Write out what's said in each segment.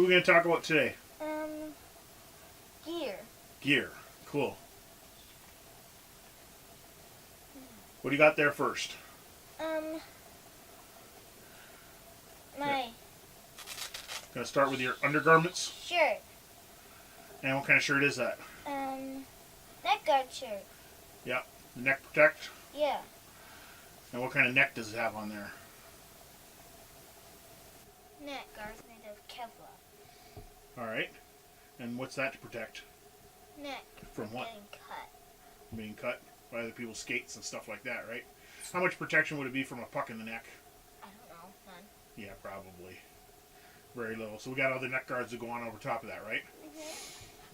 we going to talk about today? Gear. Gear. Cool. What do you got there first? My Going to start with your undergarments. shirt. And what kind of shirt is that? Neck guard shirt. Yeah. The neck protect. Yeah. And what kind of neck does it have on there? Neck guard's made of Kevlar. All right. And what's that to protect? Neck. From what? Getting cut. Being cut by other people's skates and stuff like that, right? How much protection would it be from a puck in the neck? I don't know. None. Yeah, probably. Very little. So we got other neck guards that go on over top of that, right?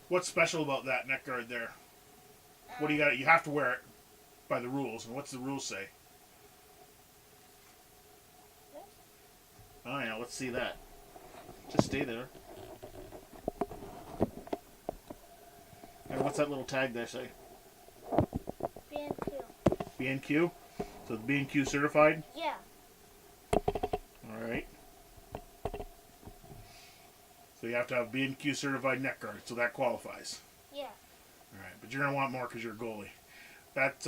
What's special about that neck guard there? What do you got? You have to wear it by the rules. And what's the rules say? Oh yeah, let's see that. Just stay there. And what's that little tag there say? B&Q. B&Q? So it's B&Q certified? Yeah. Alright. So you have to have B&Q certified neck guard, so that qualifies. Yeah. Alright, but you're going to want more because you're a goalie. That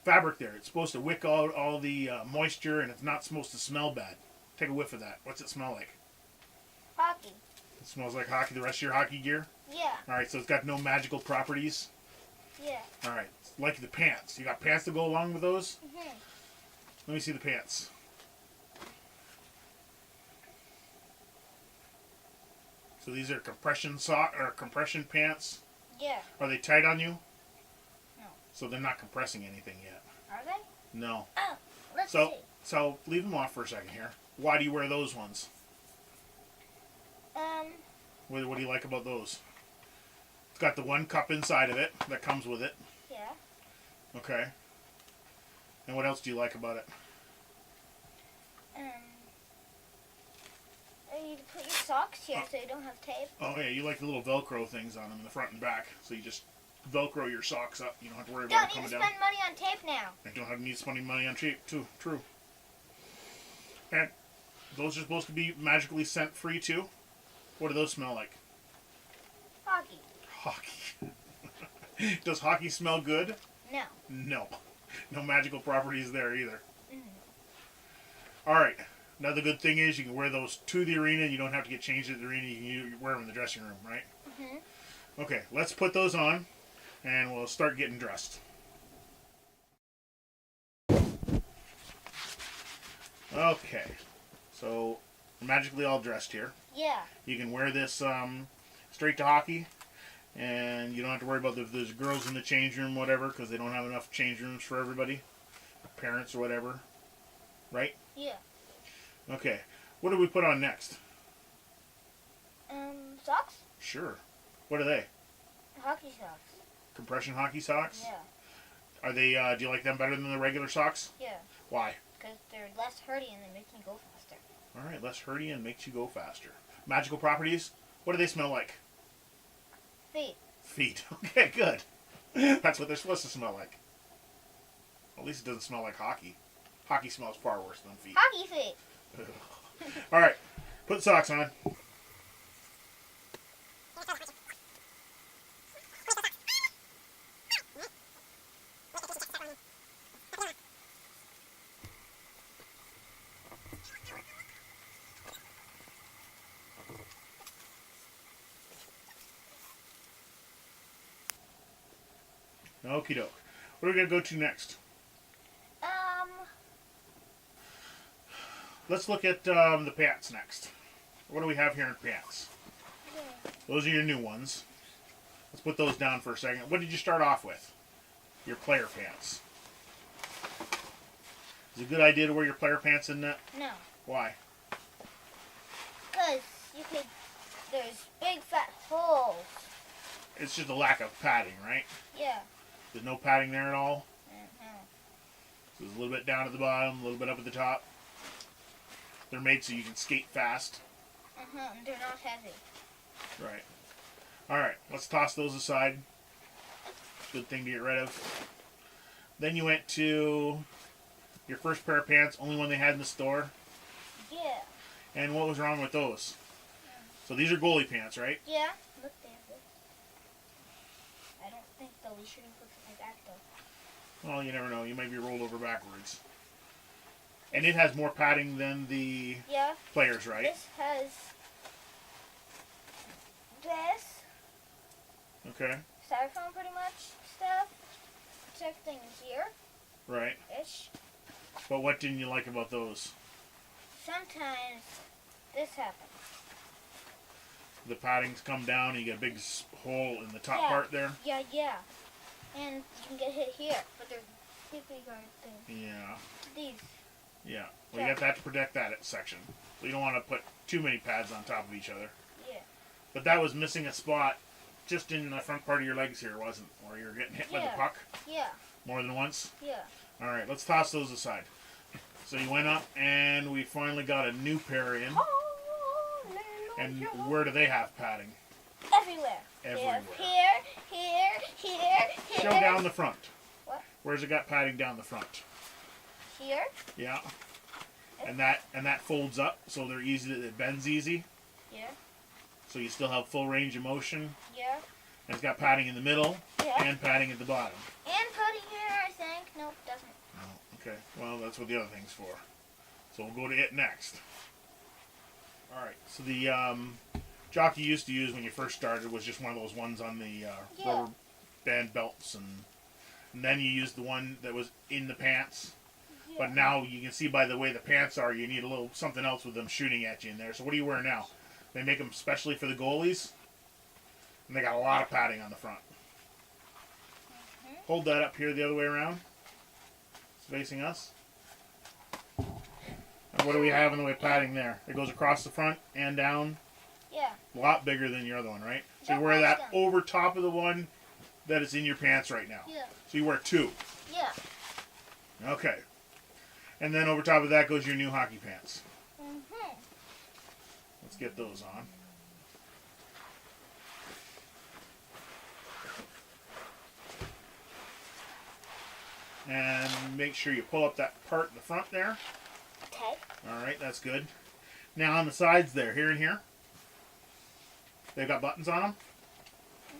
fabric there, it's supposed to wick out all the moisture, and it's not supposed to smell bad. Take a whiff of that. What's it smell like? Hockey. It smells like hockey. The rest of your hockey gear? Yeah. Alright, so it's got no magical properties? Yeah. Alright, like the pants. You got pants to go along with those? Mhm. Let me see the pants. So these are compression compression pants. Yeah. Are they tight on you? No. So they're not compressing anything yet. Are they? No. Oh, let's So see. so leave them off for a second here. Why do you wear those ones? What do you like about those? It's got the one cup inside of it that comes with it. Yeah. Okay. And what else do you like about it? You can put your socks here so you don't have tape. Oh yeah, you like the little Velcro things on them in the front and back. So you just Velcro your socks up. You don't have to worry about it Don't need coming to down. spend money on tape now. I don't have to need spending money on cheap too. True. And those are supposed to be magically scent free too. What do those smell like? Hockey. Hockey. Does hockey smell good? No. No. No magical properties there either. Mm-hmm. Alright. Another good thing is you can wear those to the arena. You don't have to get changed at the arena. You can wear them in the dressing room, right? Mm-hmm. Okay, let's put those on and we'll start getting dressed. Okay. So, we're magically all dressed here. Yeah. You can wear this straight to hockey, and you don't have to worry about if there's girls in the change room, whatever, because they don't have enough change rooms for everybody, parents or whatever, right? Yeah. Okay, what do we put on next? Socks? Sure. What are they? Hockey socks. Compression hockey socks? Yeah. Are they? Do you like them better than the regular socks? Yeah. Why? Because they're less hurdy and they make me go faster. All right, less hurdy and makes you go faster. Magical properties? What do they smell like? Feet. Feet. Okay, good. That's what they're supposed to smell like. At least it doesn't smell like hockey. Hockey smells far worse than feet. Hockey feet. All right, put socks on. Okie doke. What are we going to go to next? Let's look at the pants next. What do we have here in pants? Yeah. Those are your new ones. Let's put those down for a second. What did you start off with? Your player pants. Is it a good idea to wear your player pants in that? No. Why? Because there's big fat holes. It's just a lack of padding, right? Yeah. There's no padding there at all. Mm-hmm. So there's a little bit down at the bottom, a little bit up at the top. They're made so you can skate fast. Uh-huh. And they're not heavy. Right. Alright, let's toss those aside. Good thing to get rid of. Then you went to your first pair of pants, only one they had in the store. Yeah. And what was wrong with those? So these are goalie pants, right? Yeah. Look, they have this. I don't think they'll be shooting for like that though. Well, you never know. You might be rolled over backwards. And it has more padding than the players, right? This has this. Okay. Styrofoam pretty much stuff. Protecting here. Right. Ish. But what didn't you like about those? Sometimes this happens. The paddings come down and you get a big hole in the top part there? Yeah. And you can get hit here, but there's PP guard things. Yeah. These. Yeah. Well, you have to protect that section. So you don't want to put too many pads on top of each other. Yeah. But that was missing a spot just in the front part of your legs here, wasn't it? Where you're getting hit by the puck? Yeah. More than once? Yeah. Alright, let's toss those aside. So you went up and we finally got a new pair in. And where do they have padding? Everywhere. Everywhere. Here. Show down the front. What? Where's it got padding down the front? Here. Yeah. And that folds up so they're easy. It bends easy. Yeah. So you still have full range of motion. Yeah. And it's got padding in the middle. Yeah. And padding at the bottom. And padding here, I think. Nope, doesn't. Oh, okay. Well, that's what the other thing's for. So we'll go to it next. All right. So the jockey you used to use when you first started was just one of those ones on the rubber band belts, and then you used the one that was in the pants. Yeah. But now you can see by the way the pants are, you need a little something else with them shooting at you in there. So what do you wear now? They make them specially for the goalies, and they got a lot of padding on the front. Mm-hmm. Hold that up here the other way around. It's facing us. And what do we have in the way of padding there? It goes across the front and down. Yeah. A lot bigger than your other one, right? So you wear that over top of the one that is in your pants right now. Yeah. So you wear two. Yeah. Okay. And then over top of that goes your new hockey pants. Mm-hmm. Let's get those on. And make sure you pull up that part in the front there. Okay. Alright, that's good. Now on the sides there, here and here, they've got buttons on them.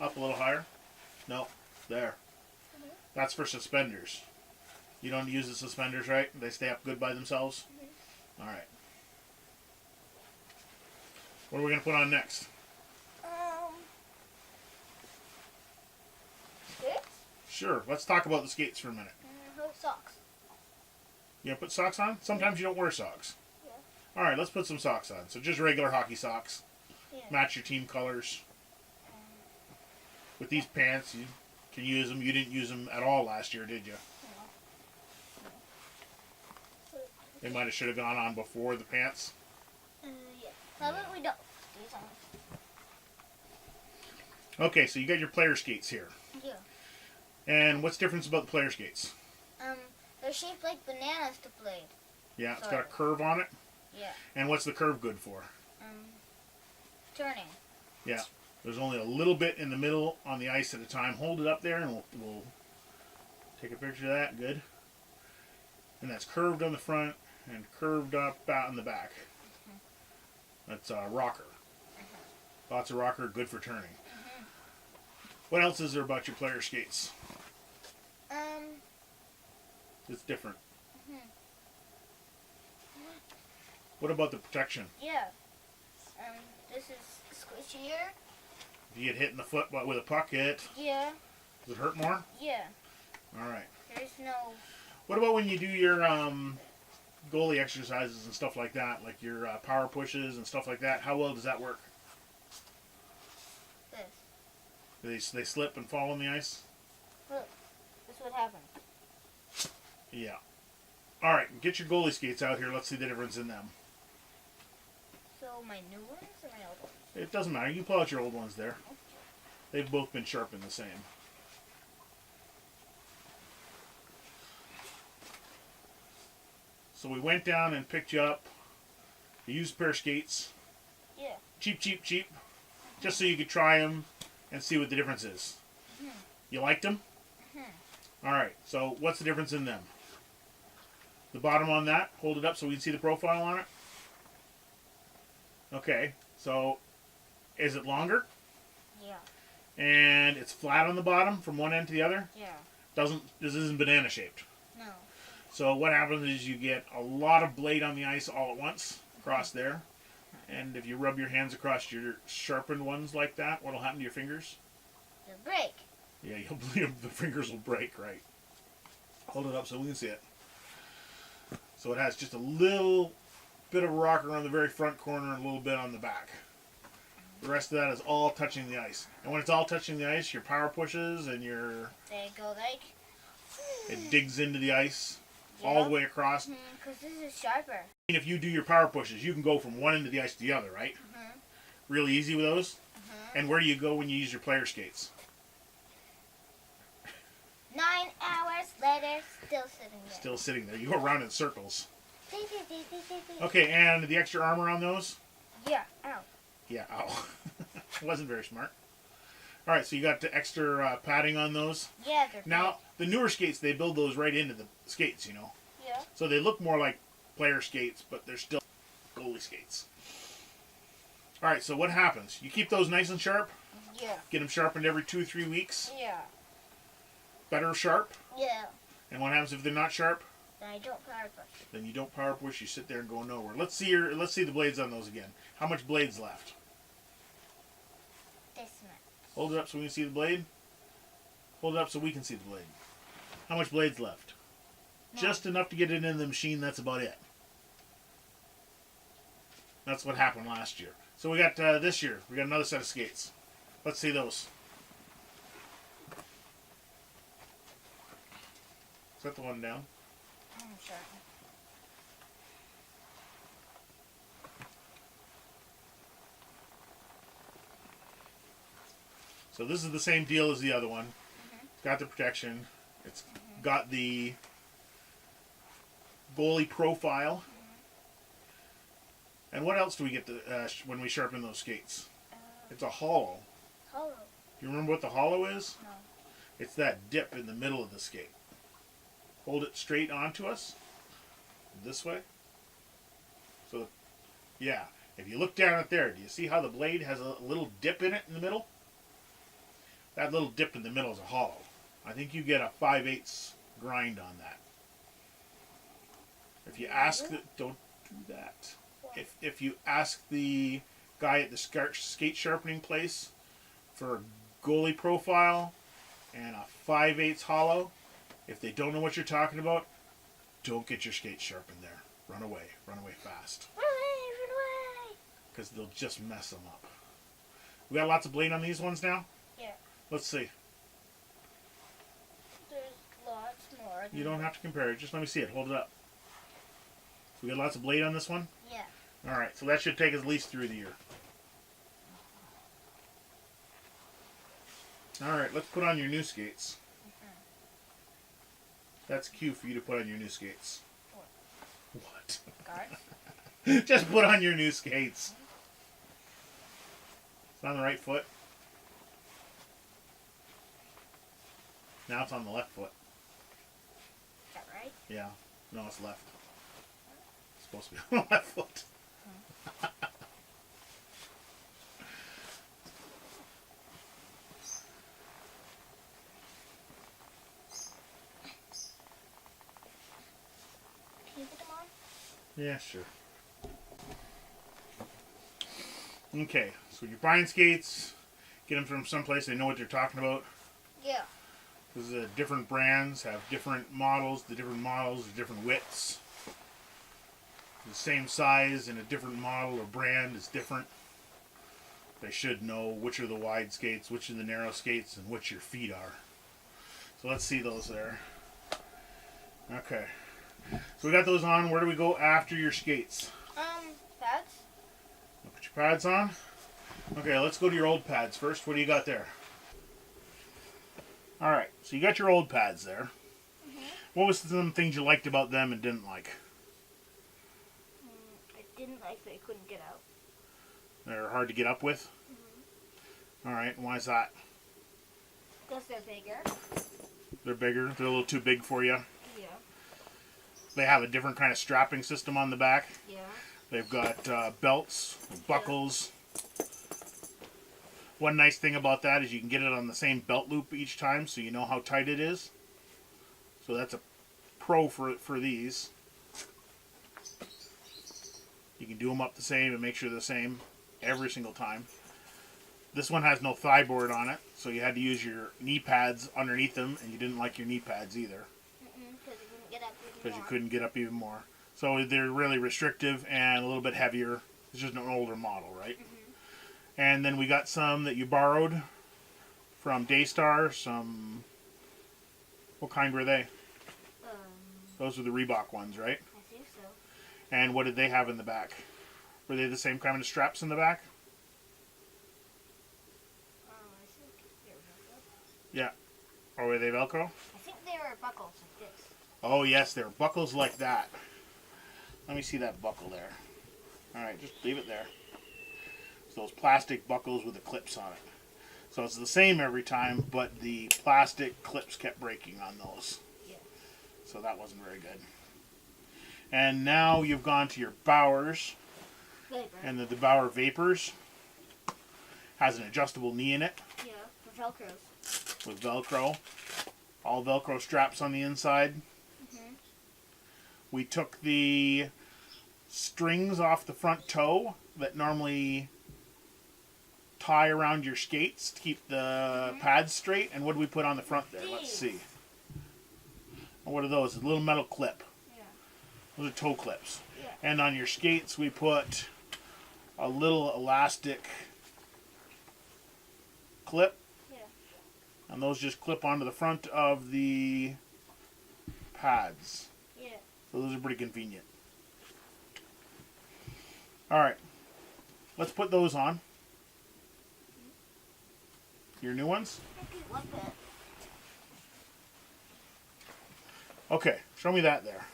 Up a little higher. No, there. Mm-hmm. That's for suspenders. You don't use the suspenders, right? They stay up good by themselves? Mm-hmm. Alright. What are we going to put on next? Skates? Sure, let's talk about the skates for a minute. Socks. You gonna put socks on? Sometimes you don't wear socks. Yeah. Alright, let's put some socks on. So just regular hockey socks. Yeah. Match your team colors. With these pants, you can use them. You didn't use them at all last year, did you? No. They might have should have gone on before the pants. Yeah. How about we don't? These on. Okay, so you got your player skates here. Yeah. And what's the difference about the player skates? They're shaped like bananas to play. Yeah, it's got a curve on it. Yeah. And what's the curve good for? Turning. Yeah. There's only a little bit in the middle on the ice at a time. Hold it up there and we'll take a picture of that. Good. And that's curved on the front and curved up out in the back. Mm-hmm. That's a rocker. Mm-hmm. Lots of rocker, good for turning. Mm-hmm. What else is there about your player skates? It's different. Mm-hmm. What about the protection? Yeah. This is squishier. If you get hit in the foot with a puck, Yeah. Does it hurt more? Yeah. All right. There's no. What about when you do your goalie exercises and stuff like that, like your power pushes and stuff like that? How well does that work? This. They slip and fall on the ice? Look. That's what happened. Yeah. All right. Get your goalie skates out here. Let's see the difference in them. So my new ones or my old ones? It doesn't matter. You can pull out your old ones there. They've both been sharpened the same. So we went down and picked you up. You used a pair of skates. Yeah. Cheap. Just so you could try them and see what the difference is. Mm-hmm. You liked them? Mm-hmm. All right. So what's the difference in them? The bottom on that, hold it up so we can see the profile on it. Okay, so Is it longer? Yeah. And it's flat on the bottom from one end to the other? Yeah. This isn't banana shaped. No. So what happens is you get a lot of blade on the ice all at once across there. And if you rub your hands across your sharpened ones like that, what'll happen to your fingers? They'll break. Yeah, the fingers will break, right? Hold it up so we can see it. So it has just a little bit of rocker on the very front corner and a little bit on the back. The rest of that is all touching the ice. And when it's all touching the ice, your power pushes and They go like... it digs into the ice all the way across. Because this is sharper. And if you do your power pushes, you can go from one end of the ice to the other, right? Really easy with those. And where do you go when you use your player skates? 9 hours later, still sitting there. Still sitting there. You go around in circles. Okay, and the extra armor on those? Yeah. Ow. Yeah, ow. Wasn't very smart. Alright, so you got the extra padding on those. Yeah, they're Now, the newer skates, they build those right into the skates, you know. Yeah. So they look more like player skates, but they're still goalie skates. Alright, so what happens? You keep those nice and sharp? Yeah. Get them sharpened every 2 or 3 weeks? Yeah. Better sharp? Yeah. And what happens if they're not sharp? Then I don't power push. Then you don't power push, you sit there and go nowhere. Let's see the blades on those again. How much blade's left? This much. Hold it up so we can see the blade. Hold it up so we can see the blade. How much blade's left? No. Just enough to get it in the machine, that's about it. That's what happened last year. So we got this year, we got another set of skates. Let's see those. Set the one down. I'm sure. So this is the same deal as the other one. It's got the protection. It's got the goalie profile. And what else do we get when we sharpen those skates? It's a hollow. Hollow. Do you remember what the hollow is? No. It's that dip in the middle of the skate. Hold it straight onto us. This way. So, yeah. If you look down at there, do you see how the blade has a little dip in it in the middle? That little dip in the middle is a hollow. I think you get a 5/8 grind on that. If you ask don't do that. If you ask the guy at the skate sharpening place for a goalie profile and a 5/8 hollow, if they don't know what you're talking about, don't get your skates sharpened there. Run away fast. Run away! Because they'll just mess them up. We got lots of blade on these ones now? Yeah. Let's see. There's lots more. You don't have to compare it. Just let me see it. Hold it up. We got lots of blade on this one? Yeah. Alright, so that should take us at least through the year. Alright, let's put on your new skates. That's cue for you to put on your new skates. What? Guards? Just put on your new skates. It's on the right foot. Now it's on the left foot. Is that right? Yeah. No, it's left. It's supposed to be on the left foot. Can you put them on? Yeah, sure. Okay, so you're buying skates, get them from someplace they know what they're talking about. Yeah. Because different brands have different models. The different models are different widths. The same size in a different model or brand is different. They should know which are the wide skates, which are the narrow skates, and which your feet are. So let's see those there. Okay. So we got those on. Where do we go after your skates? Pads? Put your pads on. Okay, let's go to your old pads first. What do you got there? Alright, so you got your old pads there. What was some things you liked about them and didn't like? I didn't like that I couldn't get out. They're hard to get up with? Alright, and why is that? Because they're bigger. They're bigger? They're a little too big for you? Yeah. They have a different kind of strapping system on the back. Yeah. They've got belts, buckles. One nice thing about that is you can get it on the same belt loop each time, so you know how tight it is. So that's a pro for these. You can do them up the same and make sure they're the same every single time. This one has no thigh board on it, so you had to use your knee pads underneath them, and you didn't like your knee pads either. Because you couldn't get up even more. So they're really restrictive and a little bit heavier. It's just an older model, right? And then we got some that you borrowed from Daystar. Some... What kind were they? Those were the Reebok ones, right? I think so. And what did they have in the back? Were they the same kind of straps in the back? I think they were Velcro. Yeah. Or were they Velcro? I think they were buckles like this. Oh, yes, they were buckles like that. Let me see that buckle there. Alright, just leave it there. It's those plastic buckles with the clips on it. So it's the same every time, but the plastic clips kept breaking on those. Yeah. So that wasn't very good. And now you've gone to your Bowers. Vapor. And the Bauer Vapors has an adjustable knee in it. Yeah, for Velcros. With Velcro. All Velcro straps on the inside. We took the strings off the front toe that normally tie around your skates to keep the pads straight. And what do we put on the front there? Let's see. What are those? A little metal clip. Yeah. Those are toe clips. Yeah. And on your skates we put a little elastic clip. Yeah. And those just clip onto the front of the pads. Yeah. So those are pretty convenient. Alright. Let's put those on. Your new ones? What the? Okay, show me that there.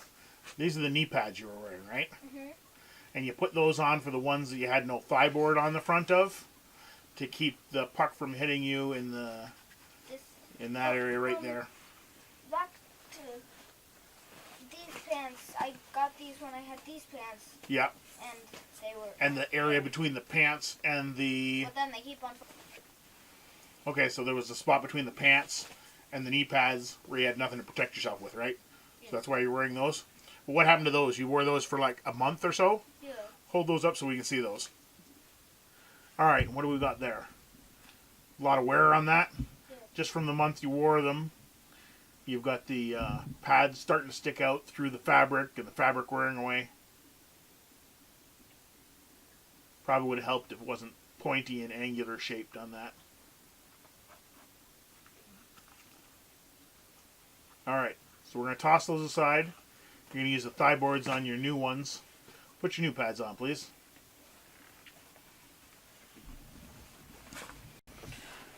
These are the knee pads you were wearing, right? And you put those on for the ones that you had no thigh board on the front of to keep the puck from hitting you in that area right there. Back to these pants. I got these when I had these pants. Yeah. And they were... And the area between the pants and the... But then they keep on... Okay, so there was a spot between the pants and the knee pads where you had nothing to protect yourself with, right? Yes. So that's why you're wearing those. But what happened to those? You wore those for like a month or so? Yeah. Hold those up so we can see those. Alright, what do we got there? A lot of wear on that. Yeah. Just from the month you wore them. You've got the pads starting to stick out through the fabric and the fabric wearing away. Probably would have helped if it wasn't pointy and angular shaped on that. Alright, so we're going to toss those aside. You're going to use the thigh boards on your new ones. Put your new pads on, please.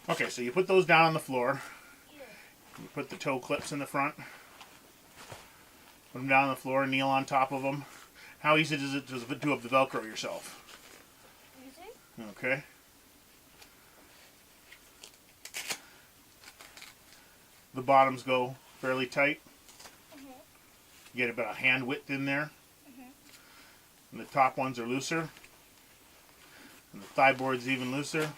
Okay, so you put those down on the floor. You put the toe clips in the front. Put them down on the floor, kneel on top of them. How easy is it to do up the Velcro yourself? Easy? Okay. The bottoms go fairly tight. You get about a hand width in there. And the top ones are looser. And the thigh board's even looser.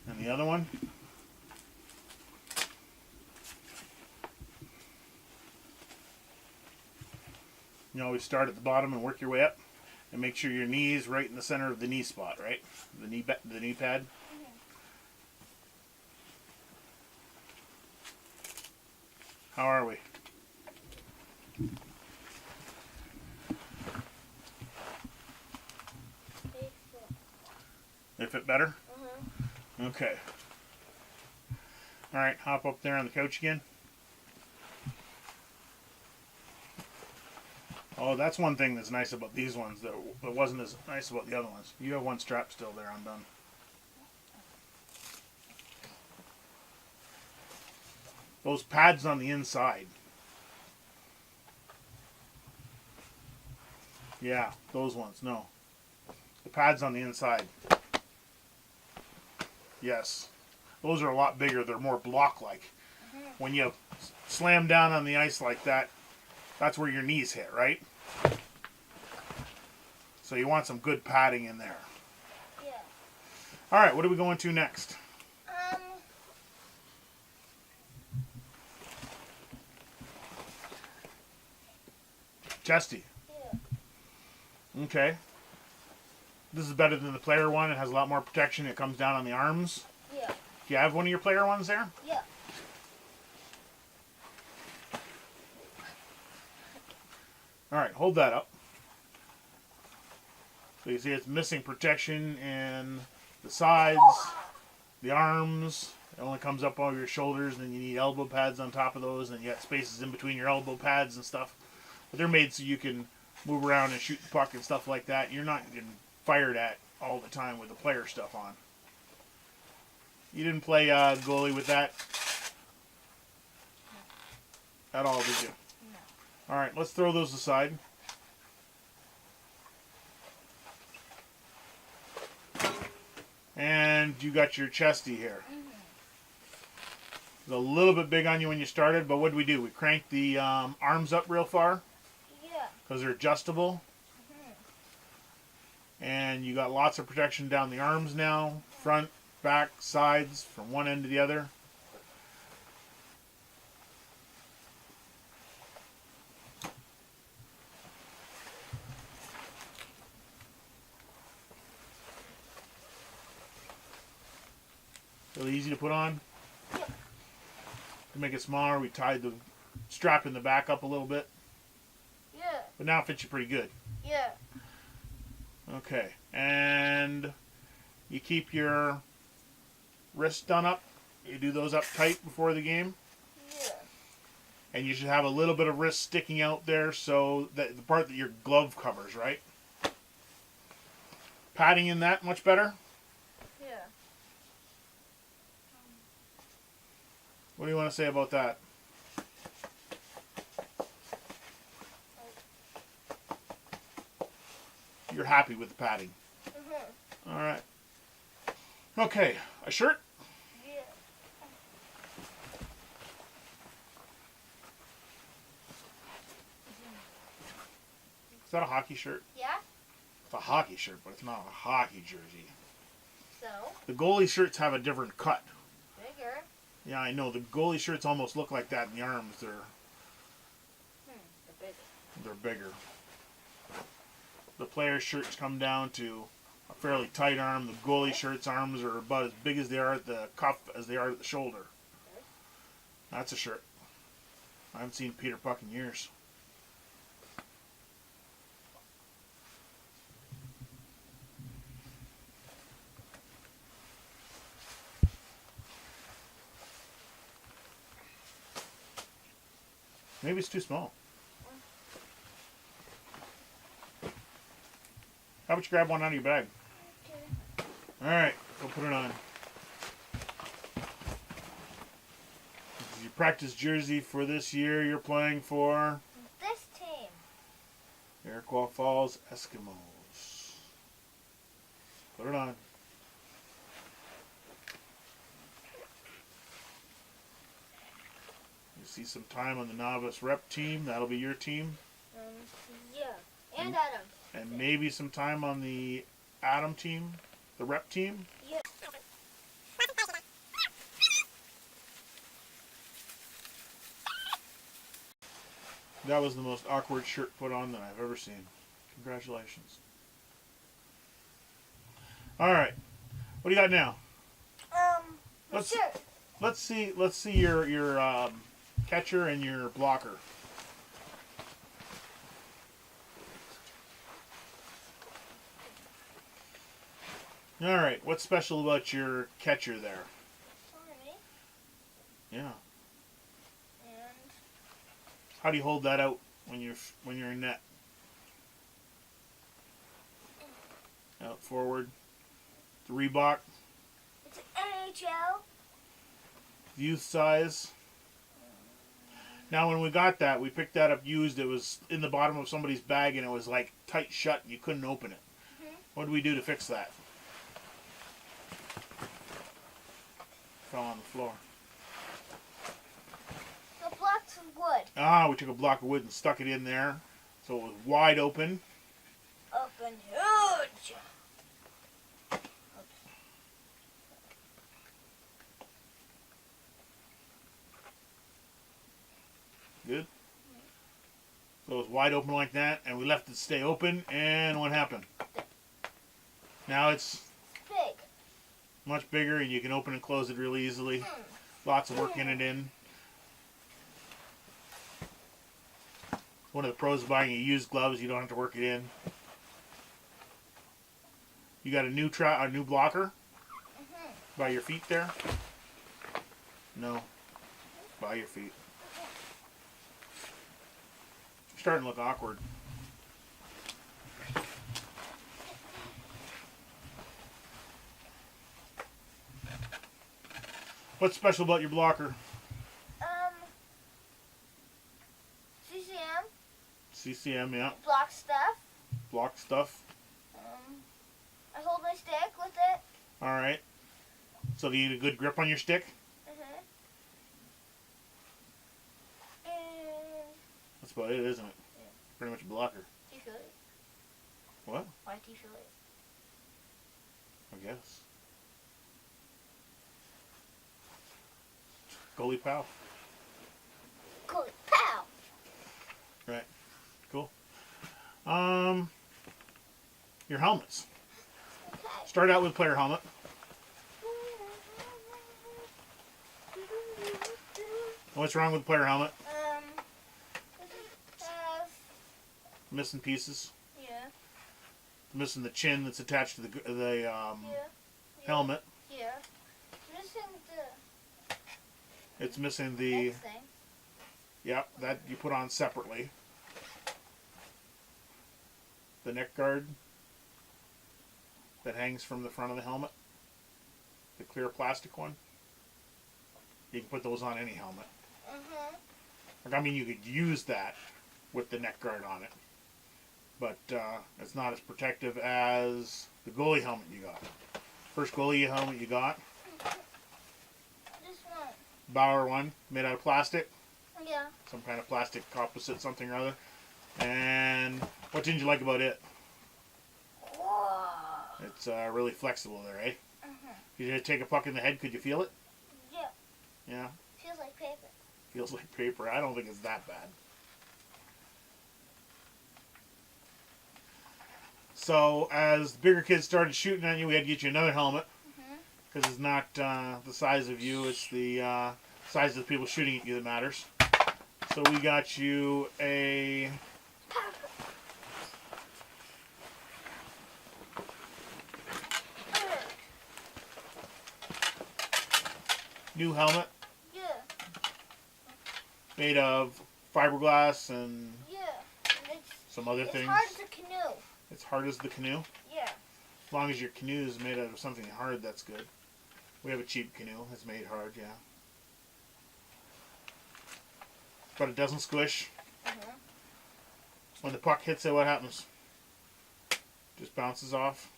And the other one. You always start at the bottom and work your way up. And make sure your knee is right in the center of the knee spot, right? The knee pad. How are we? They fit better? Okay. Alright, hop up there on the couch again. Oh, that's one thing that's nice about these ones that wasn't as nice about the other ones. You have one strap still there undone. Those pads on the inside. Yeah, those ones, no. The pads on the inside. Yes. Those are a lot bigger. They're more block-like. When you slam down on the ice like that, That's where your knees hit, right? So you want some good padding in there. Yeah. All right, what are we going to next? Chesty. Yeah. Okay. This is better than the player one. It has a lot more protection. It comes down on the arms. Yeah. Do you have one of your player ones there? Yeah. All right, hold that up. So you see it's missing protection in the sides, the arms. It only comes up over your shoulders, and then you need elbow pads on top of those, and you got spaces in between your elbow pads and stuff. But they're made so you can move around and shoot the puck and stuff like that. You're not getting fired at all the time with the player stuff on. You didn't play goalie with that at all, did you? No. All right, let's throw those aside. And you got your chesty here. It's a little bit big on you when you started, but what did we do? We cranked the arms up real far. Yeah. Because they're adjustable. And you got lots of protection down the arms now. Front, back, sides, from one end to the other. Really easy to put on. Yeah. To make it smaller, we tied the strap in the back up a little bit. Yeah. But now it fits you pretty good. Yeah. Okay, and you keep your wrists done up. You do those up tight before the game. Yeah. And you should have a little bit of wrist sticking out there, so that the part that your glove covers, right? Padding in that much better? Yeah. What do you want to say about that? You're happy with the padding. All right. Okay, a shirt? Yeah. Is that a hockey shirt? Yeah. It's a hockey shirt, but it's not a hockey jersey. So, The goalie shirts have a different cut. bigger. Yeah, I know. The goalie shirts almost look like that in the arms. They're bigger. They're bigger. The player shirts come down to a fairly tight arm. The goalie shirts' arms are about as big as they are at the cuff as they are at the shoulder. That's a shirt. I haven't seen Peter Puck in years. Maybe it's too small. How about you grab one out of your bag? Okay. Alright, go put it on. This is your practice jersey for this year. You're playing for This team. Iroquois Falls Eskimos. Put it on. You see some time on the Novice rep team. That'll be your team. Yeah. And Adam. And maybe some time on the Adam team, the rep team. Yeah. That was the most awkward shirt put on that I've ever seen. Congratulations. All right, what do you got now? Let's Sure. let's see your catcher and your blocker. All right, what's special about your catcher there? Sorry. Yeah. And How do you hold that out when you're in net? Out forward. The Reebok. it's an NHL. Youth size. Now, when we got that, we picked that up used. It was in the bottom of somebody's bag, and it was like tight shut, and you couldn't open it. What did we do to fix that? Fell on the floor. The blocks wood. Ah, we took a block of wood and stuck it in there. So it was wide open. Open huge. Good. So it was wide open like that, and we left it stay open, and what happened? Now it's Big. much bigger, and you can open and close it really easily. Lots of work in it in. One of the pros of buying a used gloves, you don't have to work it in. You got a new blocker by your feet there? No. By your feet. You're starting to look awkward. What's special about your blocker? CCM. CCM, yeah. Block stuff. Block stuff. I hold my stick with it. Alright. So do you get a good grip on your stick? And That's about it, isn't it? Yeah. Pretty much a blocker. do you feel it? What? Why do you feel it? I guess. Goalie pal. Cool. Pow. Right. Cool. Your helmets. Okay. Start out with player helmet. What's wrong with player helmet? Missing pieces. Yeah. Missing the chin that's attached to the Yeah. helmet. Yeah. Missing the It's missing the next thing. yep, that you put on separately. The neck guard that hangs from the front of the helmet. The clear plastic one. You can put those on any helmet. Like, I mean, you could use that with the neck guard on it. But it's not as protective as the goalie helmet you got. First goalie helmet you got. This one. Bauer one, made out of plastic. Yeah. Some kind of plastic composite, something or other. And what didn't you like about it? Whoa. It's really flexible there, eh? You did take a puck in the head, could you feel it? Yeah. Yeah, Feels like paper. feels like paper. I don't think it's that bad. So as the bigger kids started shooting at you, we had to get you another helmet. Because it's not the size of you, it's the size of the people shooting at you that matters. So we got you a new helmet Yeah. made of fiberglass and Yeah. And some other it's things. hard as a canoe. It's hard as the canoe. Yeah. As long as your canoe is made out of something hard, that's good. We have a cheap canoe. It's made hard, yeah. But it doesn't squish. When the puck hits it, what happens? Just bounces off.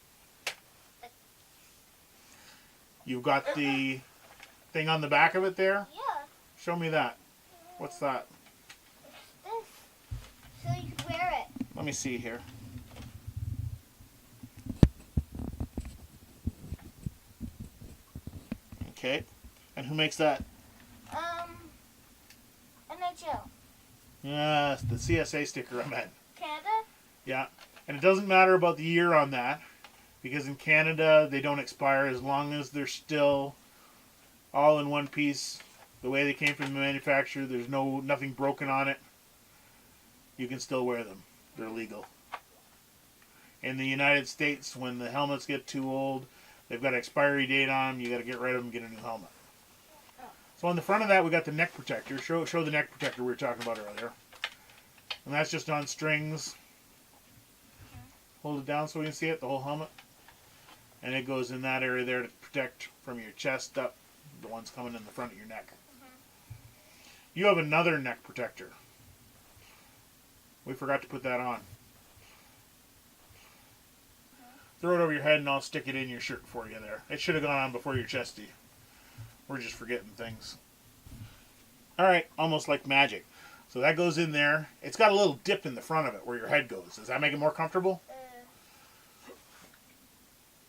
You've got the thing on the back of it there. Yeah. Show me that. What's that? It's this. So you can wear it. Let me see here. Okay. And who makes that? NHL. Yes, the CSA sticker I meant. Canada? Yeah. And it doesn't matter about the year on that, because in Canada they don't expire as long as they're still all in one piece. The way they came from the manufacturer, there's nothing broken on it. You can still wear them. They're legal. In the United States, when the helmets get too old, they've got an expiry date on them. You got to get rid of them and get a new helmet. So on the front of that, we got the neck protector. Show the neck protector we were talking about earlier. And that's just on strings. Hold it down so we can see it, the whole helmet. And it goes in that area there to protect from your chest up, the ones coming in the front of your neck. You have another neck protector. We forgot to put that on. Throw it over your head and I'll stick it in your shirt for you there. It should have gone on before your chesty. We're just forgetting things. Alright, almost like magic. So that goes in there. It's got a little dip in the front of it where your head goes. Does that make it more comfortable?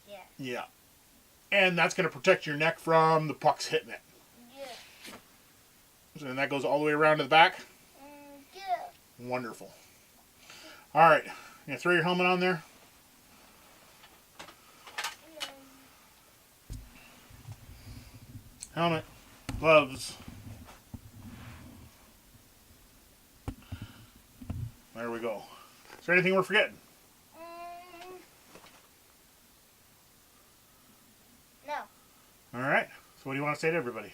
Yeah. Yeah. And that's going to protect your neck from the pucks hitting it. Yeah. So then that goes all the way around to the back? Yeah. Wonderful. All right. You going to throw your helmet on there? Helmet. Gloves. There we go. Is there anything we're forgetting? No. All right. So what do you want to say to everybody?